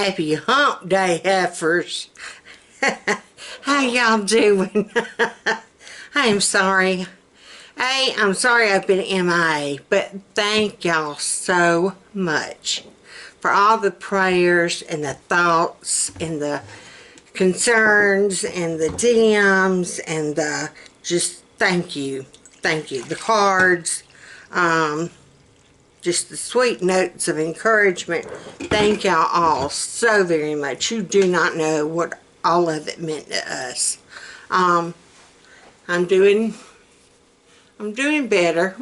Happy Hump Day, heifers. How y'all doing? I'm sorry. I'm sorry I've been MIA, but thank y'all so much for all the prayers and the thoughts and the concerns and the DMs and the just thank you. Thank you. The cards, just the sweet notes of encouragement. Thank y'all all so very much. You do not know what all of it meant to us. I'm doing better.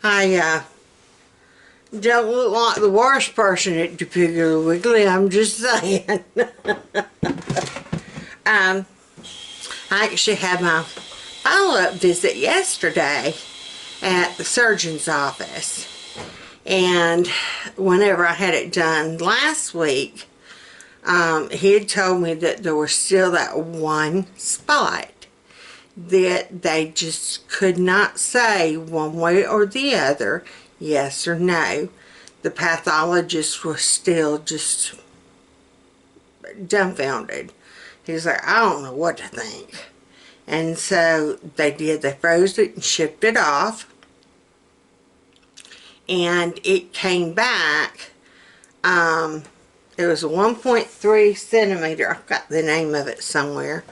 I don't look like the worst person at the Piggly Wiggly, I'm just saying. I actually had my follow-up visit yesterday at the surgeon's office, and whenever I had it done last week, he had told me that there was still that one spot that they just could not say one way or the other, yes or no. The pathologist was still just dumbfounded. He's like, I don't know what to think. And so they froze it and shipped it off. And it came back, it was a 1.3 centimeter, I've got the name of it somewhere,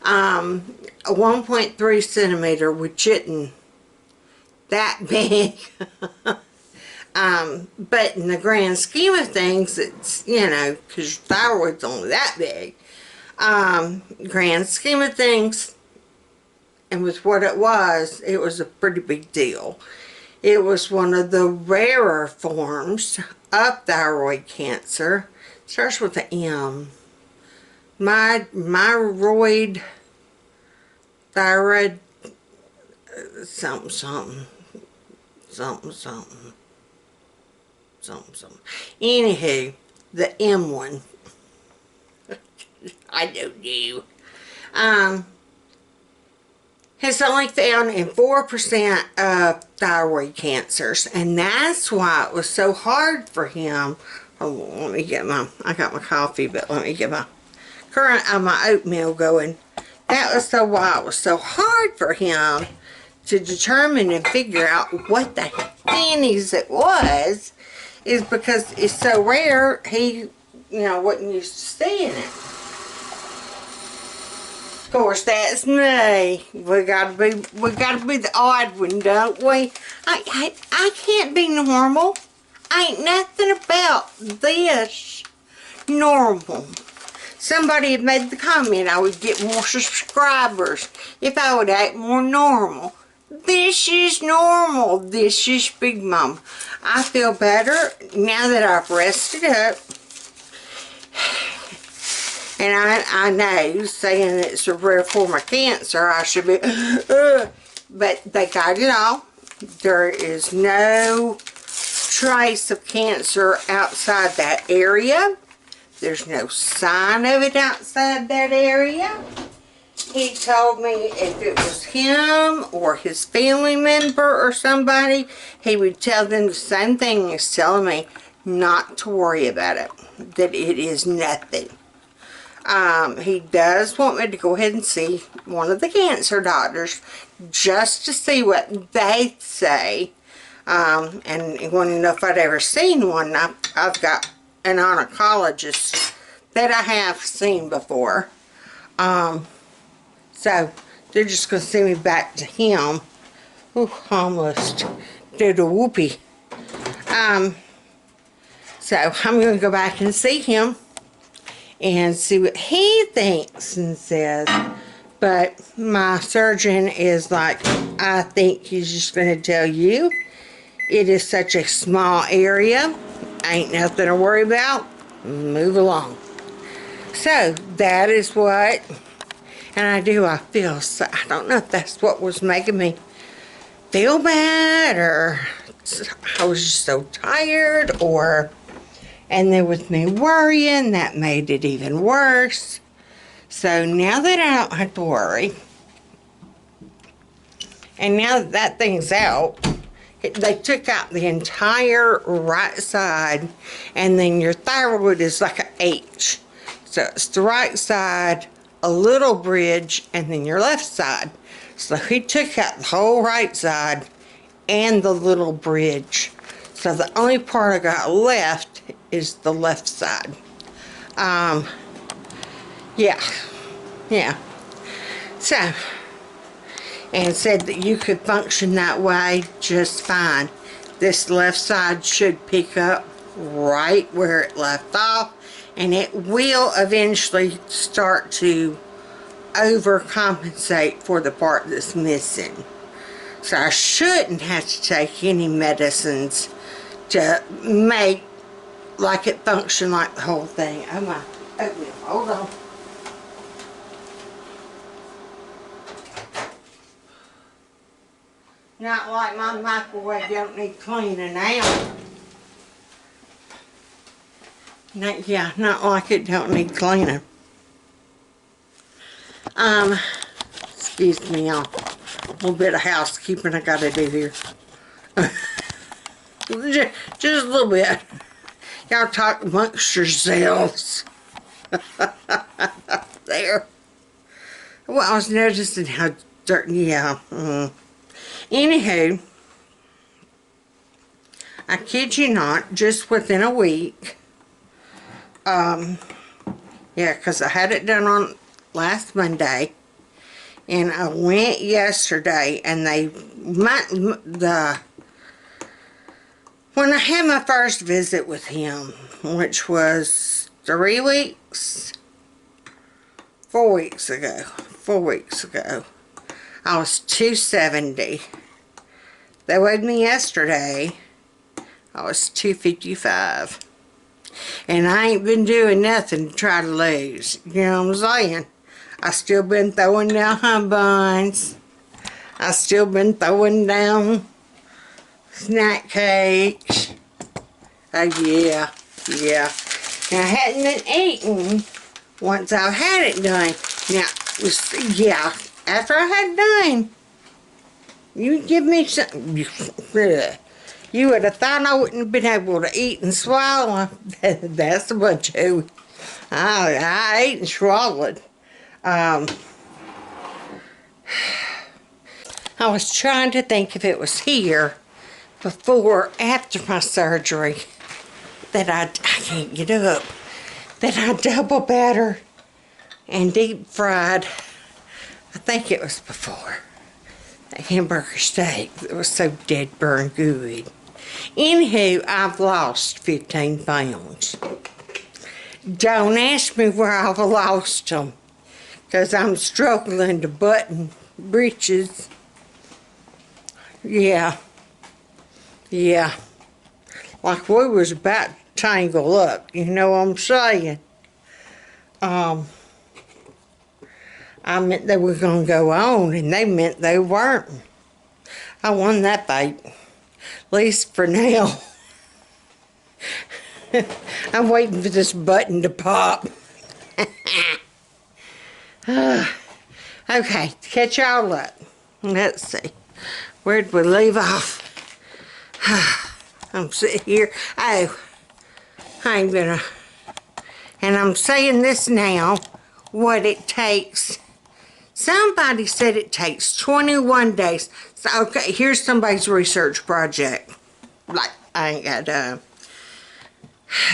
a 1.3 centimeter, which isn't that big. But in the grand scheme of things, it's, you know, because your thyroid's only that big. Grand scheme of things, and with what it was a pretty big deal. It was one of the rarer forms of thyroid cancer. It starts with an M. Thyroid, something. Anywho, the M one. I don't know. It's only found in 4% of thyroid cancers, and that's why it was so hard for him. Oh, let me get I got my coffee, but let me get my oatmeal going. That was why it was so hard for him to determine and figure out what the pennies it was, is because it's so rare, he, wasn't used to seeing it. Of course, that's me. We gotta be the odd one, don't we? I can't be normal. Ain't nothing about this normal. Somebody had made the comment I would get more subscribers if I would act more normal. This is normal. This is Big Momma. I feel better now that I've rested up. And I know, saying it's a rare form of cancer, I should be, but they got it all. There is no trace of cancer outside that area. There's no sign of it outside that area. He told me if it was him or his family member or somebody, he would tell them the same thing as telling me not to worry about it, that it is nothing. He does want me to go ahead and see one of the cancer doctors just to see what they say. And he wanted to know if I'd ever seen one. I've got an oncologist that I have seen before. So they're just going to send me back to him. Ooh, almost did a whoopee. So I'm going to go back and see him and see what he thinks and says. But my surgeon is like, I think he's just going to tell you it is such a small area, ain't nothing to worry about, move along. So that is what, and I feel so, I don't know if that's what was making me feel bad, or I was just so tired, and then with me worrying, that made it even worse. So now that I don't have to worry, and now that thing's out, They took out the entire right side, and then your thyroid is like an H. So it's the right side, a little bridge, and then your left side. So he took out the whole right side and the little bridge. So the only part I got left is the left side. Yeah. So, and said that you could function that way just fine. This left side should pick up right where it left off, and it will eventually start to overcompensate for the part that's missing. So I shouldn't have to take any medicines to make like it function like the whole thing. Oh my, oatmeal, hold on. Not like my microwave don't need cleaning out. Not like it don't need cleaning. Excuse me, y'all. A little bit of housekeeping I gotta do here. just a little bit. Y'all talk amongst yourselves. There. Well, I was noticing how dirty, yeah. Anywho, I kid you not, just within a week, yeah, because I had it done on last Monday, and I went yesterday, and when I had my first visit with him, which was 4 weeks ago, I was 270. They weighed me yesterday. I was 255. And I ain't been doing nothing to try to lose. You know what I'm saying? I still been throwing down hot buns. I still been throwing down snack cakes. Oh yeah. Now I hadn't been eating once I had it done. Now, yeah, after I had done, you give me some, you would have thought I wouldn't have been able to eat and swallow. That's a bunch of, I ate and swallowed. I was trying to think if it was here before, after my surgery, that I can't get up, that I double batter and deep fried. I think it was before. A hamburger steak that was so dead burn good. Anywho, I've lost 15 pounds. Don't ask me where I've lost them, because I'm struggling to button breeches. Yeah. Like we was about to tangle up, you know what I'm saying? I meant they were going to go on, and they meant they weren't. I won that fight, at least for now. I'm waiting for this button to pop. Okay, to catch y'all up. Let's see. Where'd we leave off? I'm sitting here. Oh, I ain't gonna. And I'm saying this now, what it takes. Somebody said it takes 21 days. So, okay, here's somebody's research project. Like, I ain't got done.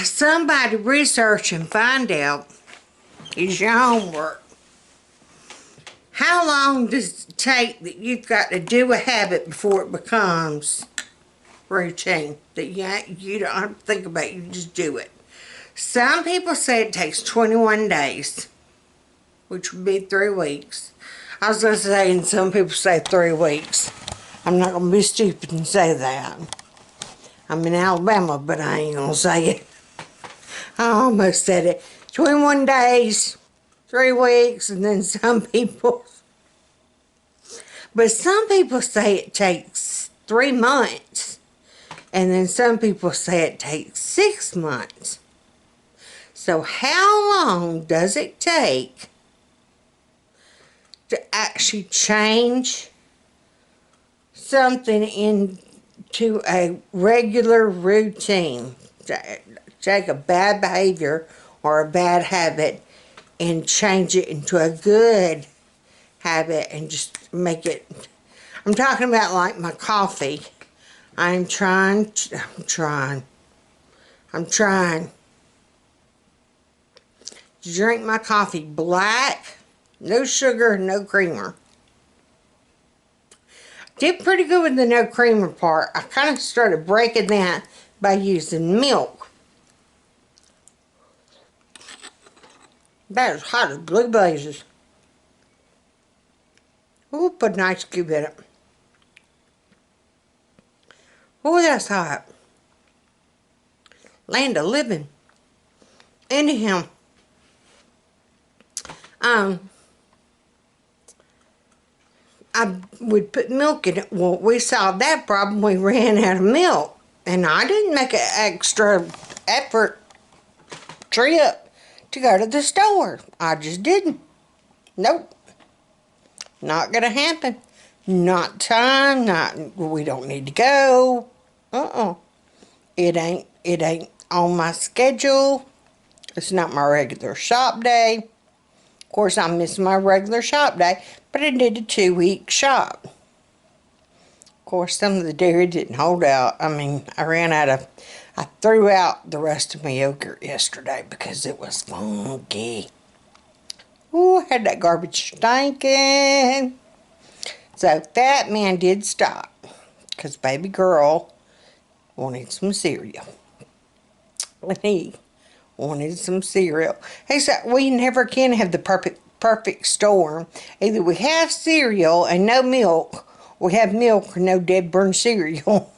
Somebody research and find out is your homework. How long does it take that you've got to do a habit before it becomes routine? That you don't have to think about it, you just do it. Some people say it takes 21 days, which would be 3 weeks. I was going to say, and some people say 3 weeks. I'm not going to be stupid and say that. I'm in Alabama, but I ain't going to say it. I almost said it. 21 days, 3 weeks, and then some people. But some people say it takes 3 months. And then some people say it takes 6 months. So how long does it take to actually change something in to a regular routine. Take a bad behavior or a bad habit and change it into a good habit and just make it. I'm talking about like my coffee. I'm trying to drink my coffee black, no sugar, no creamer. Did pretty good with the no creamer part. I kind of started breaking that by using milk. That is hot as blue blazes. Ooh, put an ice cube in it. Oh, that's hot. Land of living. Anyhow, I would put milk in it. Well, we solved that problem. We ran out of milk. And I didn't make an extra effort trip to go to the store. I just didn't. Nope. Not gonna happen. Not time, we don't need to go. It ain't on my schedule. It's not my regular shop day. Of course, I'm missing my regular shop day, but I did a 2-week shop. Of course, some of the dairy didn't hold out. I mean, I threw out the rest of my yogurt yesterday because it was funky. Ooh, had that garbage stinking. So that man did stop because baby girl wanted some cereal. And he wanted some cereal. He said, we never can have the perfect storm. Either we have cereal and no milk, or we have milk or no dead burn cereal.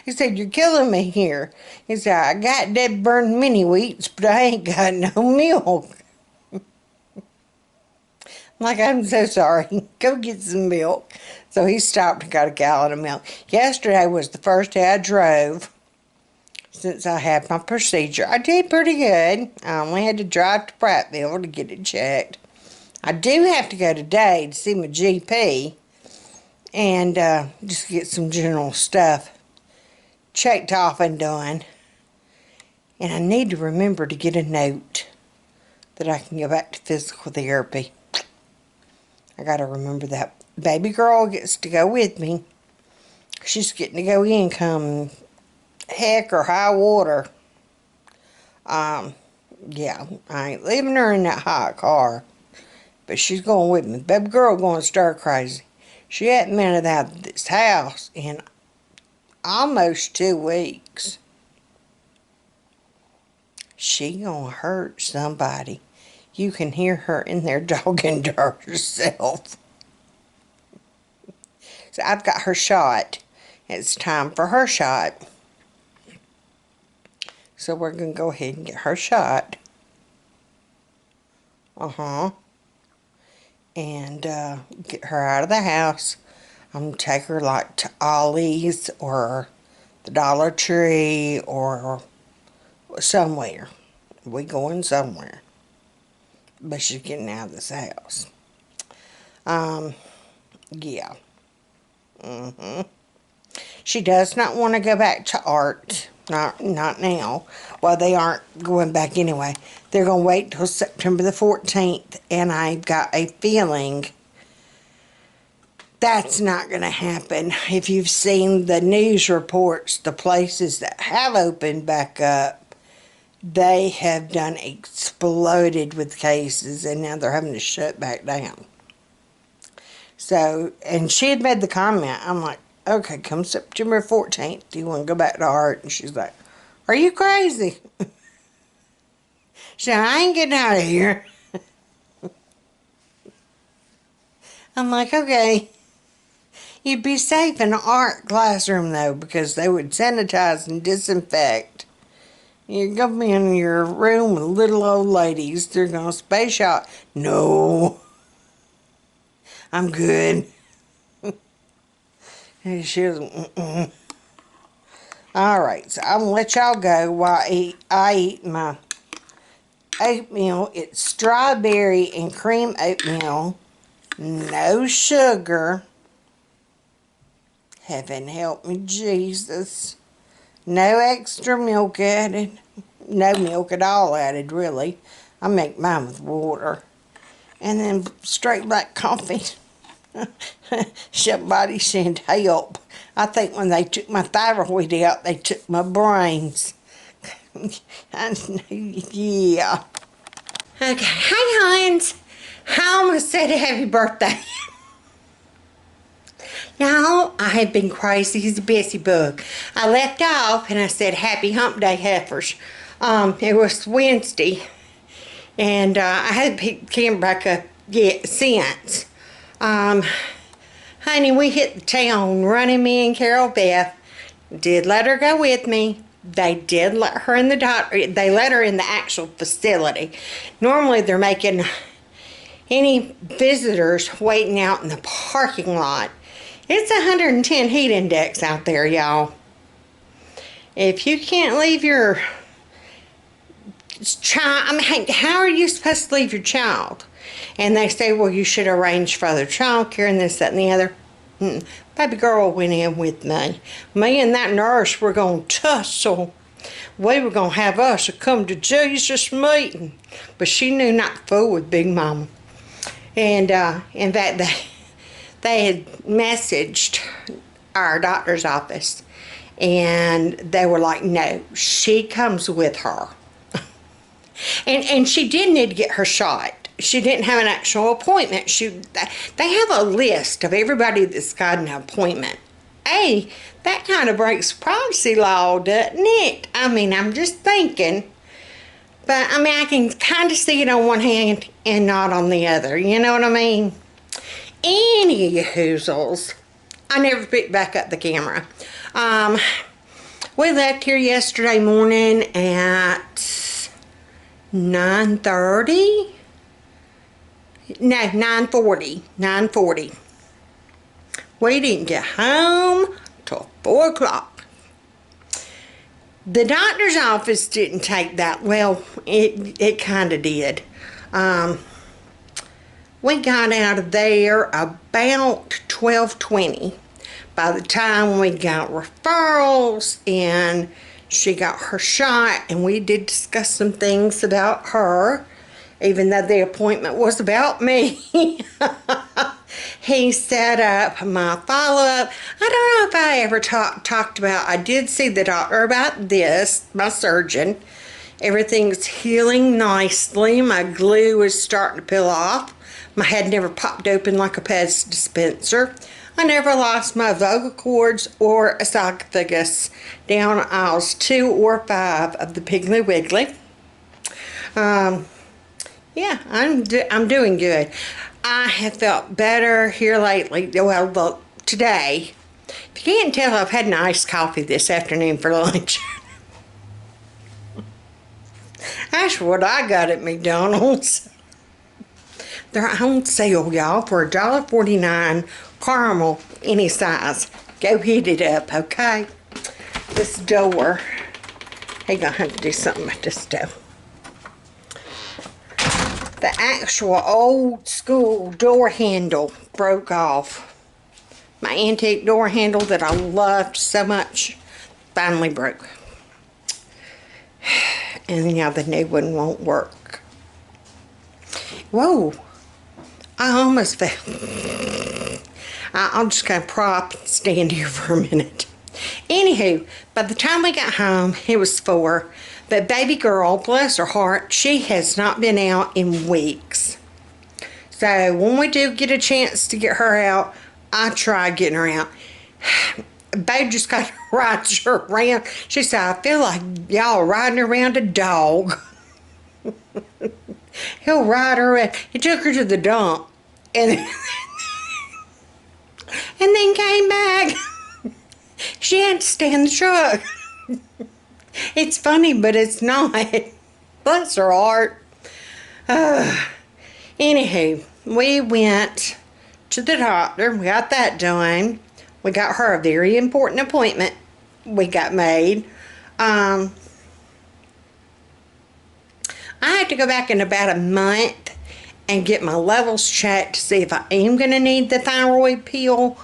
He said, you're killing me here. He said, I got dead burned mini wheats, but I ain't got no milk. Like, I'm so sorry. Go get some milk. So he stopped and got a gallon of milk. Yesterday was the first day I drove since I had my procedure. I did pretty good. I only had to drive to Prattville to get it checked. I do have to go today to see my GP and just get some general stuff checked off and done. And I need to remember to get a note that I can go back to physical therapy. I gotta remember that. Baby girl gets to go with me. She's getting to go in come heck or high water. Yeah, I ain't leaving her in that hot car. But she's going with me. Baby girl going stir crazy. She hadn't been out of this house in almost 2 weeks. She gonna hurt somebody. You can hear her in there talking to herself. So I've got her shot. It's time for her shot. So we're going to go ahead and get her shot. And get her out of the house. I'm going to take her like to Ollie's or the Dollar Tree or somewhere. We going somewhere. But she's getting out of this house. Yeah. She does not want to go back to art. Not now. Well, they aren't going back anyway. They're going to wait till September the 14th. And I've got a feeling that's not going to happen. If you've seen the news reports, the places that have opened back up, they have done exploded with cases, and now they're having to shut back down. So, and she had made the comment, I'm like, okay, come September 14th, do you want to go back to art? And she's like, are you crazy? She said, I ain't getting out of here. I'm like, okay. You'd be safe in an art classroom, though, because they would sanitize and disinfect. You're going to be in your room with little old ladies. They're going to space out. No. I'm good. And she was, Alright, so I'm going to let y'all go while I eat my oatmeal. It's strawberry and cream oatmeal. No sugar. Heaven help me, Jesus. No extra milk added. No milk at all added, really. I make mine with water. And then straight black coffee. Somebody send help. I think when they took my thyroid out, they took my brains. Yeah. Okay, hey Hans. I almost said happy birthday. Y'all, I have been crazy as a Bessie bug. I left off and I said happy hump day heifers. It was Wednesday. And I hadn't picked the camera back up yet since. Honey, we hit the town running, me and Carol Beth. Did let her go with me. They did let her in the doctor. They let her in the actual facility. Normally they're making any visitors waiting out in the parking lot. It's 110 heat index out there, y'all. If you can't leave your child, I mean, how are you supposed to leave your child? And they say, well, you should arrange for other child care and this, that, and the other. Baby girl went in with me. Me and that nurse were going to tussle. We were going to have us a come to Jesus meeting. But she knew not to fool with Big Momma. And in fact, they had messaged our doctor's office. And they were like, no, she comes with her. And she did need to get her shot. She didn't have an actual appointment. They have a list of everybody that's got an appointment. Hey, that kind of breaks privacy law, doesn't it? I mean, I'm just thinking. But, I mean, I can kind of see it on one hand and not on the other. You know what I mean? Any hoozles. I never picked back up the camera. We left here yesterday morning at 9:30. No, 9:40. 9:40. We didn't get home till 4 o'clock. The doctor's office didn't take that well. It kind of did. We got out of there about 12:20. By the time we got referrals and she got her shot, and we did discuss some things about her, even though the appointment was about me. He set up my follow-up. I don't know if I ever talked about, I did see the doctor about this, my surgeon. Everything's healing nicely. My glue is starting to peel off. My head never popped open like a Pez dispenser. I never lost my vocal cords or esophagus down aisles 2 or 5 of the Piggly Wiggly. Yeah, I'm doing good. I have felt better here lately. Well, look, today, if you can't tell, I've had an iced coffee this afternoon for lunch. That's what I got at McDonald's. They're on sale, y'all, for $1.49 caramel, any size. Go heat it up, okay? This door, he's gonna have to do something about this stove. The actual old school door handle broke off. My antique door handle that I loved so much finally broke. And now the new one won't work. Whoa, I almost fell. I'll just kind of prop and stand here for a minute. Anywho, by the time we got home, it was 4. But baby girl, bless her heart, she has not been out in weeks. So when we do get a chance to get her out, I try getting her out. Babe just kind of rides her around. She said, I feel like y'all are riding around a dog. He'll ride her around. He took her to the dump. And then came back. She had to stay in the truck. It's funny, but it's not. Bless her heart. Anywho, we went to the doctor. We got that done. We got her a very important appointment we got made. I have to go back in about a month and get my levels checked to see if I am going to need the thyroid pill.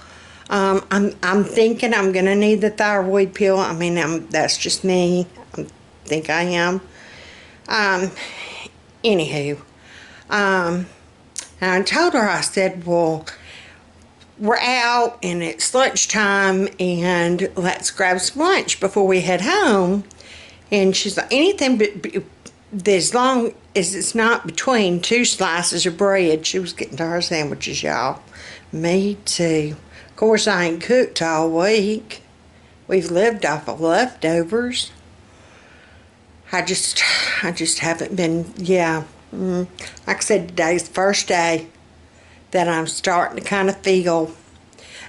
I'm thinking I'm gonna need the thyroid pill. I mean, that's just me. I think I am. Anywho, and I told her, I said, well, we're out and it's lunchtime and let's grab some lunch before we head home. And she's like, anything but as long as it's not between 2 slices of bread. She was getting to her sandwiches, y'all. Me too. Of course, I ain't cooked all week. We've lived off of leftovers. I just haven't been, yeah. Like I said, today's the first day that I'm starting to kind of feel.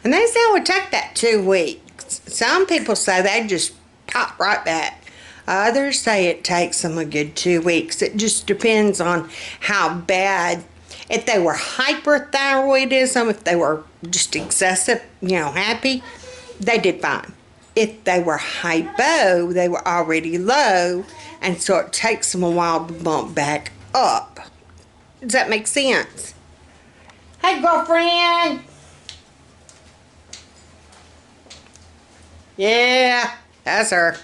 And they say it would take that 2 weeks. Some people say they just pop right back. Others say it takes them a good 2 weeks. It just depends on how bad. If they were hyperthyroidism, if they were just excessive, happy, they did fine. If they were hypo, they were already low, and so it takes them a while to bump back up. Does that make sense? Hey, girlfriend. Yeah, that's her.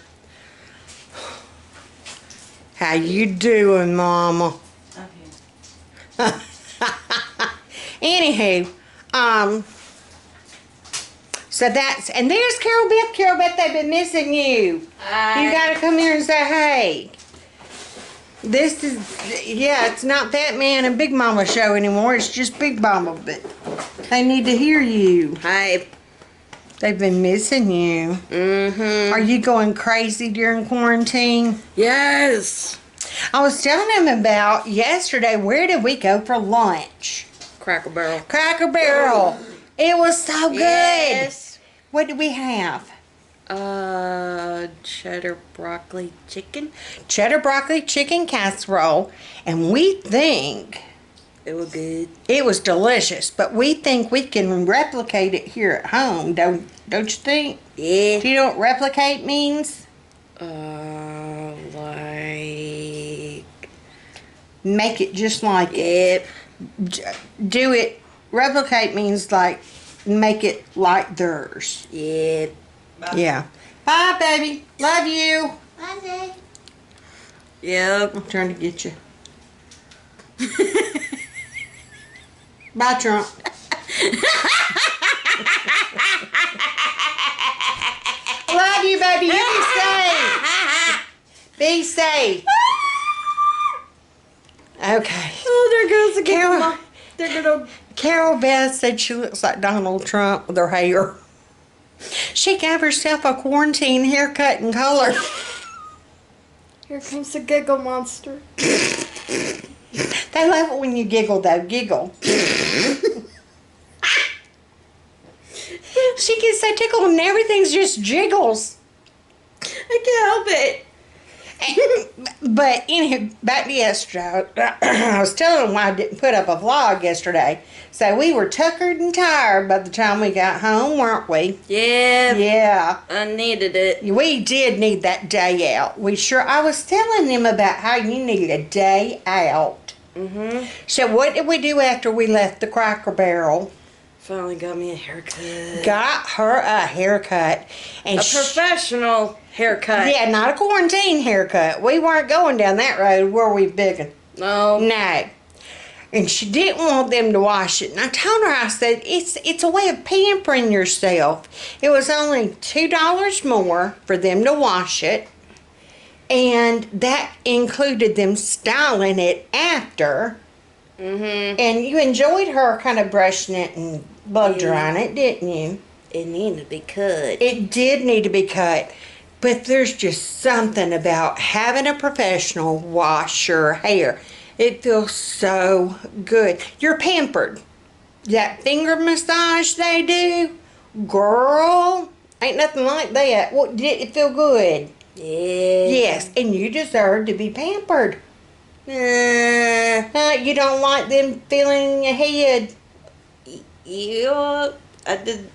How you doing, Mama? Okay. Anywho, so that's, and there's Carol Beth. Carol Beth, they've been missing you. Hi. You gotta come here and say hey. This is, yeah, it's not Fat Man and Big Mama show anymore. It's just Big Mama, but they need to hear you. Hi. They've been missing you. Mm-hmm. Are you going crazy during quarantine? Yes. I was telling them about yesterday, where did we go for lunch? Cracker Barrel. Cracker Barrel. It was so good. Yes. What did we have? Cheddar broccoli chicken. Cheddar broccoli chicken casserole. And we think it was good. It was delicious, but we think we can replicate it here at home. Don't you think? Yeah. Do you know what replicate means? Like make it just like it. Do it. Replicate means like make it like theirs. Yeah. Bye. Yeah. Bye, baby. Love you. Bye, Dad. Yep. I'm trying to get you. Bye, Trump. Love you, baby. You be safe. Be safe. Okay. Oh, there goes the camera. Carol Beth said she looks like Donald Trump with her hair. She gave herself a quarantine haircut and color. Here comes the giggle monster. They love it when you giggle, though. Giggle. She gets so tickled and everything's just jiggles. I can't help it. But anyway, back to yesterday. I was telling them why I didn't put up a vlog yesterday. So we were tuckered and tired by the time we got home, weren't we? Yeah. Yeah. I needed it. We did need that day out. I was telling them about how you need a day out. Mm-hmm. So what did we do after we left the Cracker Barrel? Finally got me a haircut. Got her a haircut. And a professional haircut. Yeah, not a quarantine haircut. We weren't going down that road, were we, Biggin? No. No. And she didn't want them to wash it. And I told her, I said, it's a way of pampering yourself. It was only $2 more for them to wash it. And that included them styling it after. Mm-hmm. And you enjoyed her kind of brushing it and blow drying it, didn't you? It needed to be cut. It did need to be cut. But there's just something about having a professional wash your hair. It feels so good. You're pampered. That finger massage they do, girl, ain't nothing like that. What, did it feel good? Yeah. Yes, and you deserve to be pampered. You don't like them feeling in your head. Yeah, I did.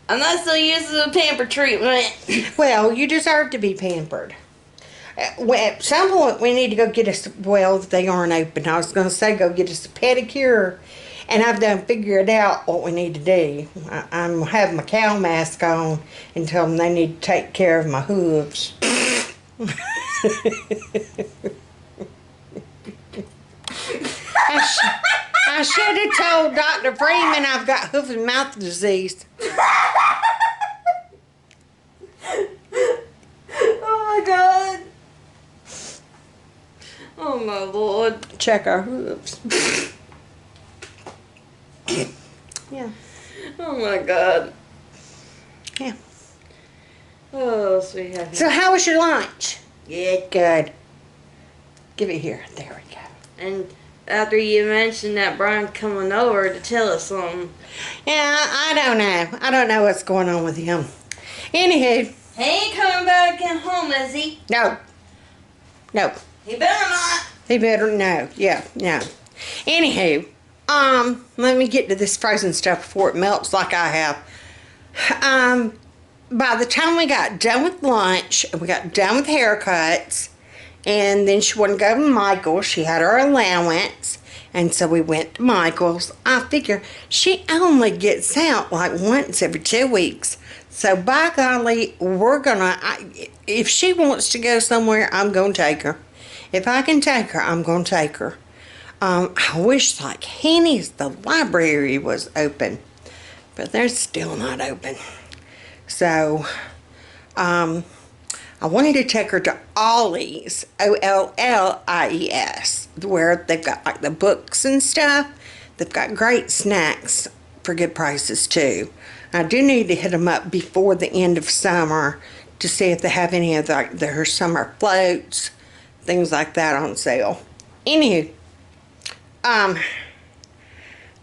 I'm not so used to the pamper treatment. Well, you deserve to be pampered. At some point, we need to go get us, well, they aren't open. I was going to say go get us a pedicure And I've done figured out what we need to do. I'm have my cow mask on and tell them they need to take care of my hooves. I should have told Dr. Freeman I've got hoof and mouth disease. Oh my God. Oh my Lord. Check our hooves. Yeah. Oh my God. Yeah. Oh, sweetheart. So how was your lunch? Good. Give it here. There we go. And after you mentioned that Brian coming over to tell us something. Yeah, I don't know. I don't know what's going on with him. Anywho. He ain't coming back in home, is he? No. No. He better not. He better no. Yeah, no. Anywho, let me get to this frozen stuff before it melts like I have. By the time we got done with lunch, we got done with haircuts, and then she wanted to go to Michael's. She had her allowance, and so we went to Michael's. I figure she only gets out like once every 2 weeks. So by golly, we're gonna, if she wants to go somewhere, I'm gonna take her. If I can take her, I'm gonna take her. I wish like Henny's, the library was open, but they're still not open. So, I wanted to take her to Ollie's, Ollies, where they've got like the books and stuff. They've got great snacks for good prices too. I do need to hit them up before the end of summer to see if they have any of their summer floats, things like that on sale. Anywho,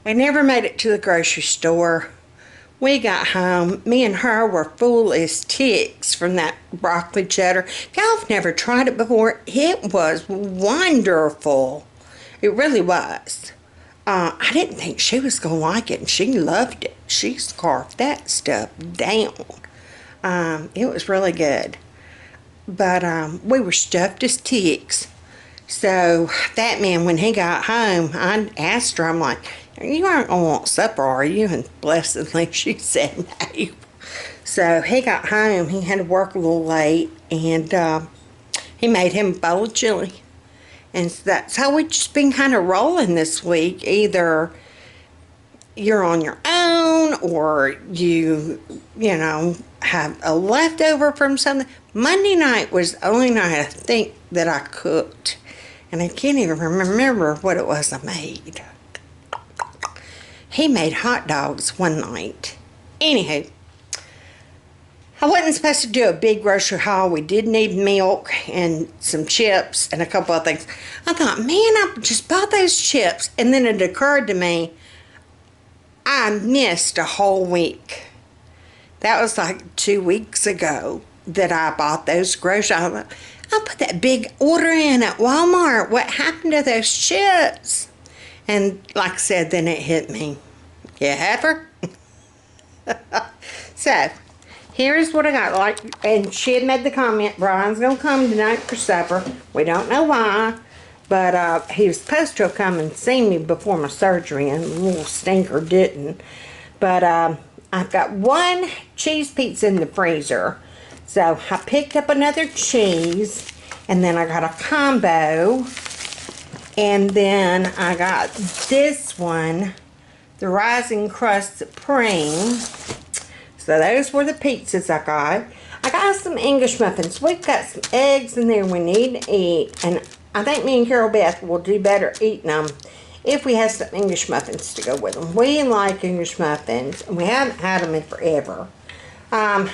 we never made it to the grocery store. We got home, me and her were full as ticks from that broccoli cheddar. If y'all have never tried it before, it was wonderful. It really was. I didn't think she was going to like it, and she loved it. She scarfed that stuff down. It was really good. But we were stuffed as ticks. So that man, when he got home, I asked her, I'm like, you aren't going to want supper, are you? And blessedly, she said no. So he got home. He had to work a little late, and he made him a bowl of chili. And so that's how we've just been kind of rolling this week. Either you're on your own, or you know, have a leftover from something. Monday night was the only night I think that I cooked. And I can't even remember what it was I made. He made hot dogs one night. Anywho, I wasn't supposed to do a big grocery haul. We did need milk and some chips and a couple of things. I thought, man, I just bought those chips. And then it occurred to me, I missed a whole week. That was like 2 weeks ago that I bought those groceries. I put that big order in at Walmart. What happened to those chips? And like I said, then it hit me. You heifer? So, here's what I got. And she had made the comment, Brian's going to come tonight for supper. We don't know why. But he was supposed to have come and seen me before my surgery, and the little stinker didn't. But I've got one cheese pizza in the freezer. So I picked up another cheese, and then I got a combo. And then I got this one, the Rising Crust Supreme. So those were the pizzas I got. I got some English muffins. We've got some eggs in there we need to eat. And I think me and Carol Beth will do better eating them if we have some English muffins to go with them. We like English muffins, and we haven't had them in forever. I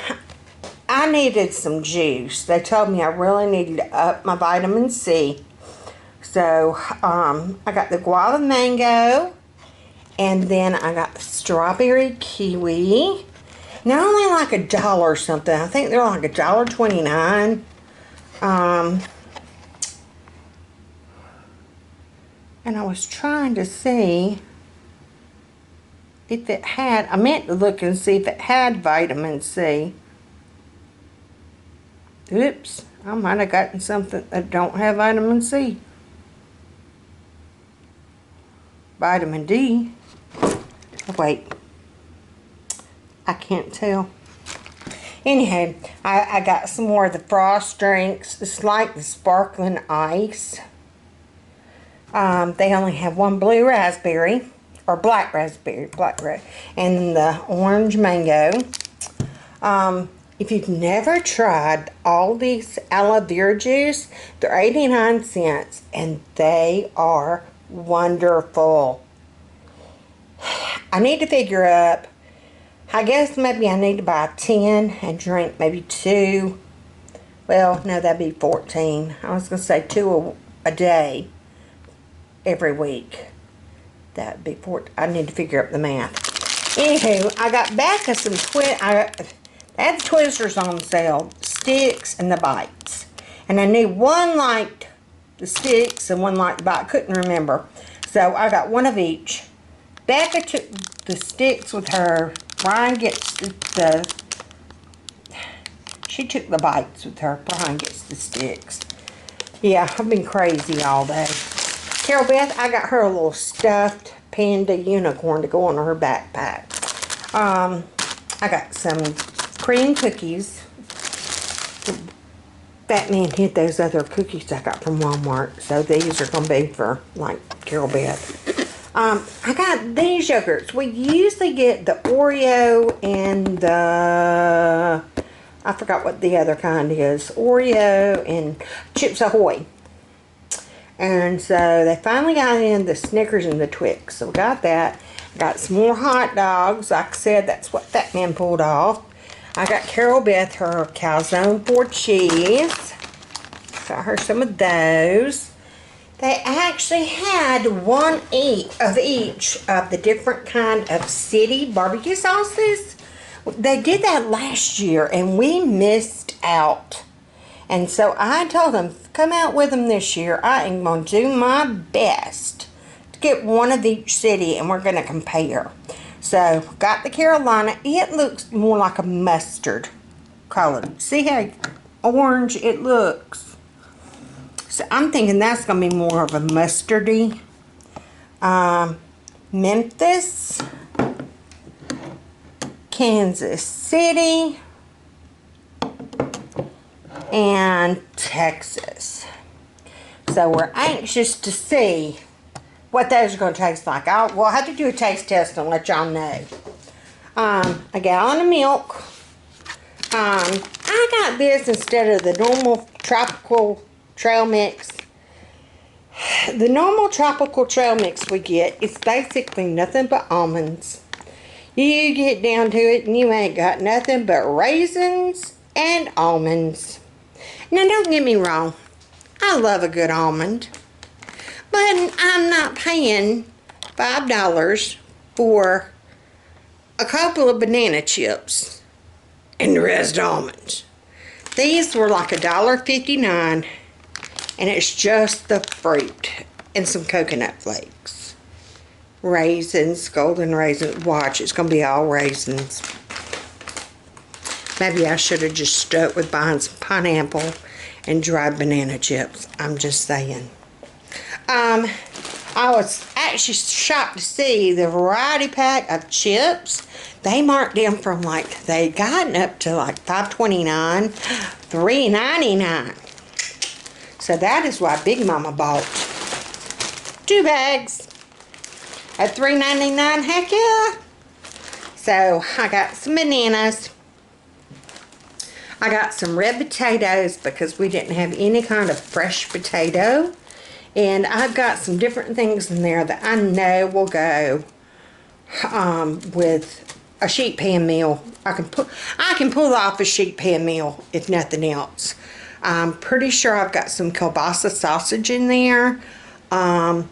needed some juice. They told me I really needed to up my vitamin C. So, I got the guava mango, and then I got the strawberry kiwi. They're only like $1 or something. I think they're like $1.29. And I was trying to see if it had, I meant to look and see if it had vitamin C. Oops, I might have gotten something that don't have vitamin C. Vitamin D. Wait. I can't tell. Anyhow, I got some more of the Frost drinks. It's like the sparkling ice. They only have one blue raspberry, or black raspberry, and the orange mango. If you've never tried Aldi's aloe vera juice, they're 89 cents, and they are wonderful. I need to figure up, I guess maybe I need to buy 10 and drink maybe 2. Well, no, that'd be 14. I was going to say 2 a day every week. That'd be 14. I need to figure up the math. Anywho, I got back of some I had the Twizzlers on sale, sticks and the bites. And I knew one liked the sticks and one liked the bite. I couldn't remember. So I got one of each. Becca took the sticks with her. Brian gets she took the bites with her. Brian gets the sticks. Yeah, I've been crazy all day. Carol Beth, I got her a little stuffed panda unicorn to go on her backpack. I got some cream cookies. Batman hid those other cookies I got from Walmart, so these are going to be for, like, Carol Beth. I got these yogurts. We usually get the Oreo and the, I forgot what the other kind is. Oreo and Chips Ahoy. And so they finally got in the Snickers and the Twix. So we got that. Got some more hot dogs. Like I said, that's what Fat Man pulled off. I got Carol Beth her calzone 4 cheese. Got her some of those. They actually had one of each of the different kind of city barbecue sauces. They did that last year and we missed out. And so I told them, come out with them this year. I am going to do my best to get one of each city and we're going to compare. So, got the Carolina. It looks more like a mustard color. See how orange it looks? So, I'm thinking that's going to be more of a mustardy. Memphis, Kansas City, and Texas. So, we're anxious to see what those are going to taste like. We'll have to do a taste test and let y'all know. A gallon of milk. I got this instead of the normal tropical trail mix. The normal tropical trail mix we get is basically nothing but almonds. You get down to it and you ain't got nothing but raisins and almonds. Now don't get me wrong. I love a good almond. But I'm not paying $5 for a couple of banana chips and the rest almonds. These were like $1.59 and it's just the fruit and some coconut flakes. Raisins, golden raisins. Watch, it's going to be all raisins. Maybe I should have just stuck with buying some pineapple and dried banana chips. I'm just saying. I was actually shocked to see the variety pack of chips. They marked them from like, they gotten up to like $5.29, $3.99. So that is why Big Momma bought 2 bags at $3.99. Heck yeah. So I got some bananas. I got some red potatoes because we didn't have any kind of fresh potato. And I've got some different things in there that I know will go with a sheet pan meal. I can pull off a sheet pan meal if nothing else. I'm pretty sure I've got some kielbasa sausage in there. I'm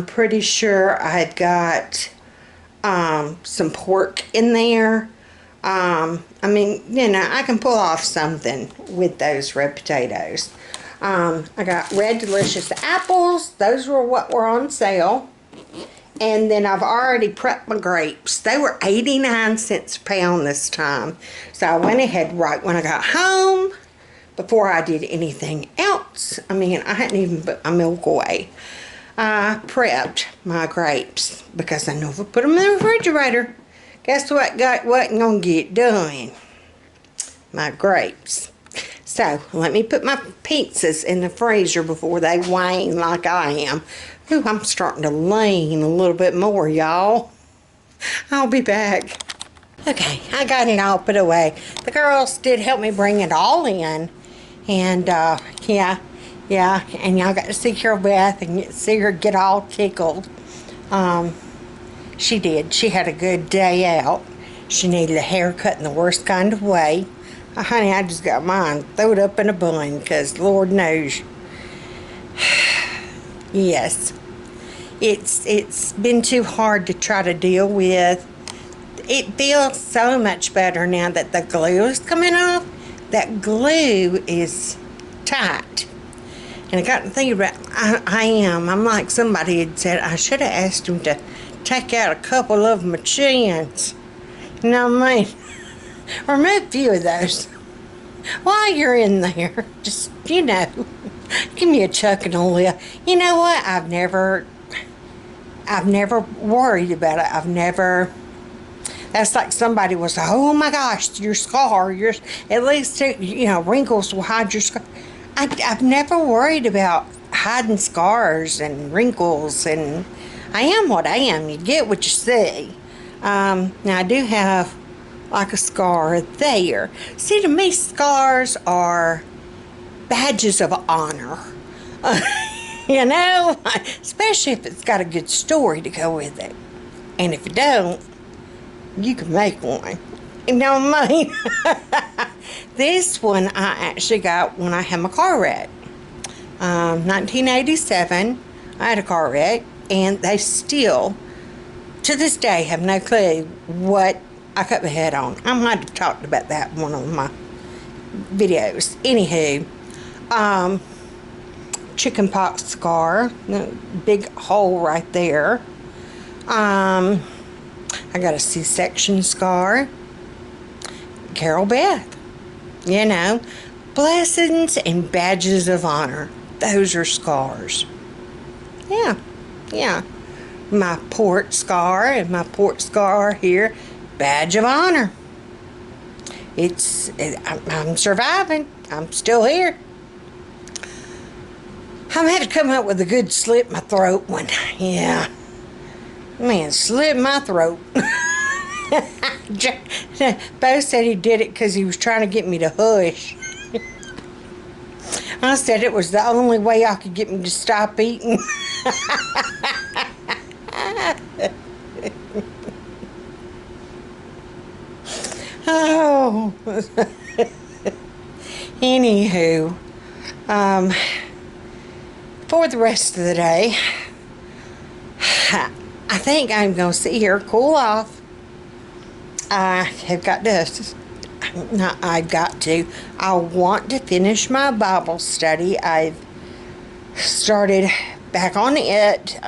pretty sure I've got some pork in there. I mean, you know, I can pull off something with those red potatoes. I got Red Delicious apples. Those were what were on sale. And then I've already prepped my grapes. They were 89 cents a pound this time. So I went ahead right when I got home, before I did anything else. I mean, I hadn't even put my milk away. I prepped my grapes because I know if I put them in the refrigerator, guess what wasn't going to get done? My grapes. So, let me put my pizzas in the freezer before they wane like I am. Ooh, I'm starting to lean a little bit more, y'all. I'll be back. Okay, I got it all put away. The girls did help me bring it all in. And, yeah, and y'all got to see Carol Beth and see her get all tickled. She did. She had a good day out. She needed a haircut in the worst kind of way. Honey, I just got mine throwed up in a bun because Lord knows. Yes. It's been too hard to try to deal with. It feels so much better now that the glue is coming off. That glue is tight. And I got to think about, I'm like somebody had said, I should have asked him to take out a couple of my chins. You know what I mean? Remove a few of those. While you're in there, just, give me a chuck and a lip. You know what? I've never worried about it. That's like somebody was like, oh my gosh, your scar, at least, wrinkles will hide your scar. I've never worried about hiding scars and wrinkles, and I am what I am. You get what you see. Now, I do have like a scar there. See, to me, scars are badges of honor. Especially if it's got a good story to go with it. And if you don't, you can make one. You know what I mean? This one I actually got when I had my car wreck. 1987, I had a car wreck, and they still, to this day, have no clue what I cut my head on. I might have talked about that in one of my videos. Anywho, chicken pox scar, big hole right there. I got a C-section scar. Carol Beth. Blessings and badges of honor. Those are scars. Yeah. My port scar and my port scar here, badge of honor. I'm surviving. I'm still here. I'm had to come up with a good slit my throat one. Yeah. Man, slit my throat. Bo said he did it because he was trying to get me to hush. I said it was the only way I could get me to stop eating. Oh. Anywho, for the rest of the day, I think I'm going to sit here, cool off. I want to finish my Bible study. I've started back on it.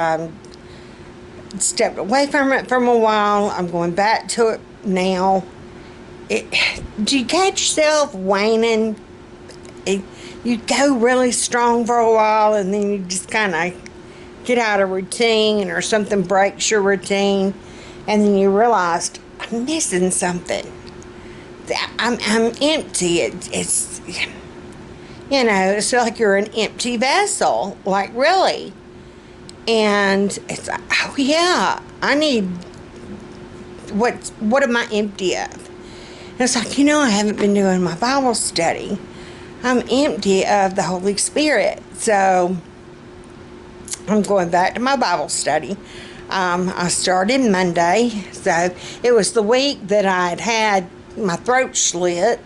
Stepped away from it for a while. I'm going back to it now. Do you catch yourself waning? You go really strong for a while, and then you just kind of get out of routine, or something breaks your routine, and then you realize, I'm missing something. I'm empty. It's like you're an empty vessel, like really. And it's like, oh yeah, I need, what am I empty of? And it's like, I haven't been doing my Bible study. I'm empty of the Holy Spirit. So I'm going back to my Bible study. I started Monday, so it was the week that I'd had my throat slit.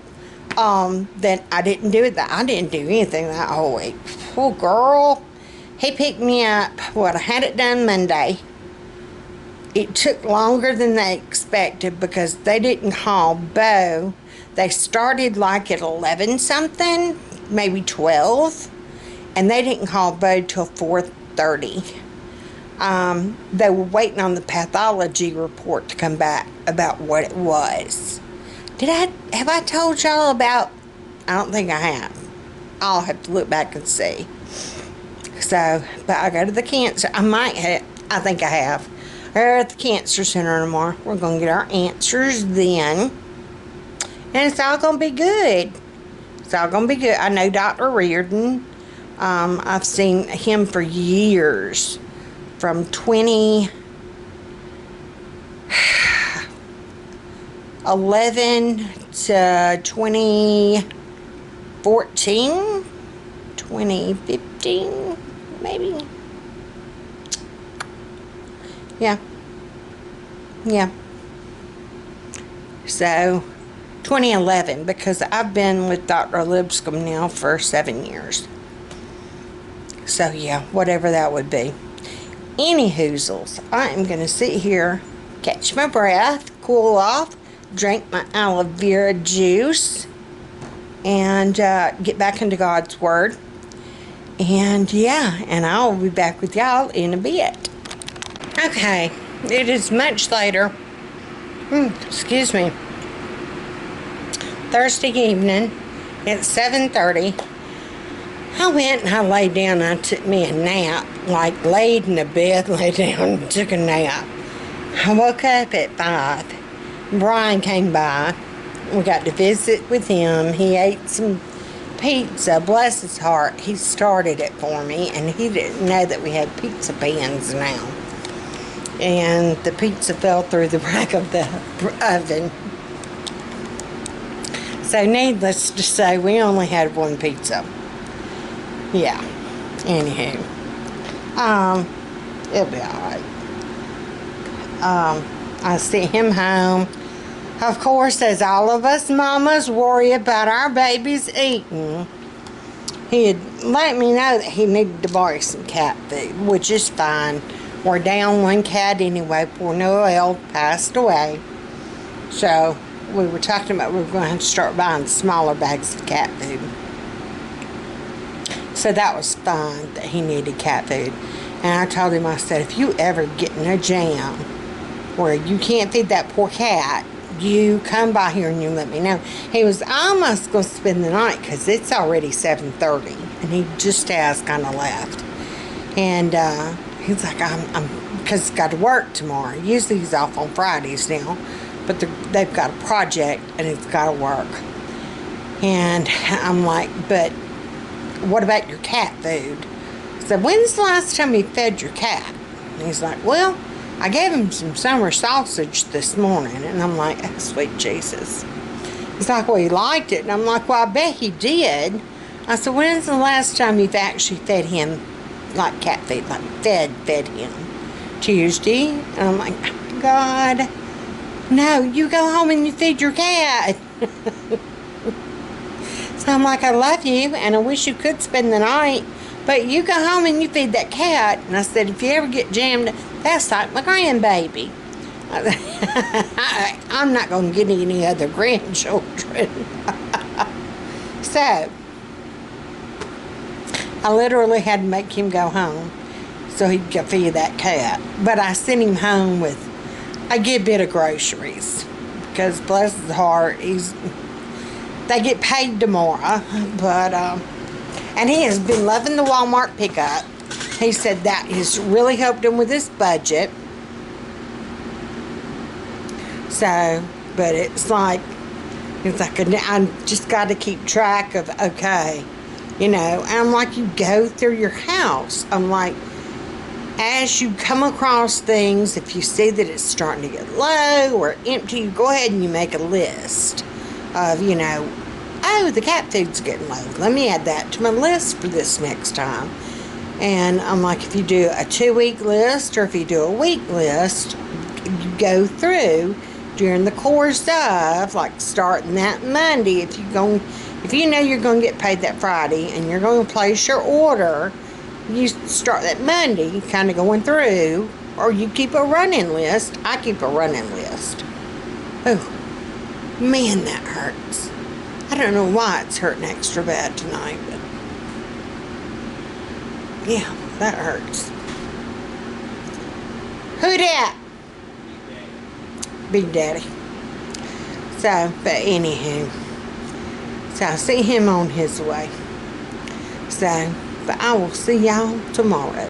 That I didn't do it. I didn't do anything that whole week. Poor girl. He picked me up. I had it done Monday. It took longer than they expected because they didn't haul Bo. They started like at 11 something, maybe 12, and they didn't haul Bo till 4:30. They were waiting on the pathology report to come back about what it was. Have I told y'all about? I don't think I have. I'll have to look back and see. So, but I go to the cancer. I think I have. We're at the cancer center tomorrow. We're going to get our answers then. And it's all going to be good. It's all going to be good. I know Dr. Reardon. I've seen him for years. From 2011 to 2014, 2015, maybe. Yeah. So, 2011, because I've been with Dr. Lipscomb now for 7 years. So, yeah, whatever that would be. Any hoozles, I am going to sit here, catch my breath, cool off, drink my aloe vera juice, and get back into God's Word. And, yeah, and I'll be back with y'all in a bit. Okay, it is much later. Excuse me. Thursday evening. It's 7:30. I went and I laid down and I took me a nap. Like, laid in the bed, laid down and took a nap. I woke up at 5. Brian came by. We got to visit with him. He ate some pizza. Bless his heart. He started it for me, and he didn't know that we had pizza pans now. And the pizza fell through the rack of the oven. So needless to say, we only had one pizza. Yeah. Anywho. It'll be alright. I sent him home. Of course, as all of us mamas worry about our babies eating, he had let me know that he needed to borrow some cat food, which is fine. We're down one cat anyway. Poor Noel passed away. So, we were talking about we were going to have to start buying smaller bags of cat food. So that was fun that he needed cat food. And I told him, I said, if you ever get in a jam where you can't feed that poor cat, you come by here and you let me know. He was almost going to spend the night because it's already 7:30. And he just has kind of left. And he's like, because he's got to work tomorrow. Usually he's off on Fridays now. But they've got a project and he's got to work. And I'm like, but what about your cat food? I said, when's the last time you fed your cat? And he's like, well, I gave him some summer sausage this morning. And I'm like, oh, sweet Jesus. He's like, well, he liked it. And I'm like, well, I bet he did. I said, when's the last time you've actually fed him like cat food, like fed him? Tuesday. And I'm like, oh, God, no, you go home and you feed your cat. So I'm like, I love you and I wish you could spend the night, but you go home and you feed that cat. And I said, if you ever get jammed, that's like my grandbaby. I'm not going to get any other grandchildren. So I literally had to make him go home so he could feed that cat. But I sent him home with a good bit of groceries because bless his heart, they get paid tomorrow. But and he has been loving the Walmart pickup. He said that has really helped him with his budget. So, but I just got to keep track of, okay, you know. And I'm like, you go through your house. I'm like, as you come across things, if you see that it's starting to get low or empty, you go ahead and you make a list of, you know, oh, the cat food's getting low. Let me add that to my list for this next time. And I'm like, if you do a 2-week list or if you do a week list, you go through during the course of, like, starting that Monday. If you know you're going to get paid that Friday and you're going to place your order, you start that Monday kind of going through, or you keep a running list. I keep a running list. Oh, man, that hurts. I don't know why it's hurting extra bad tonight, but yeah, that hurts. Who dat? Big Daddy. So, but anywho, so I see him on his way. So, But I will see y'all tomorrow.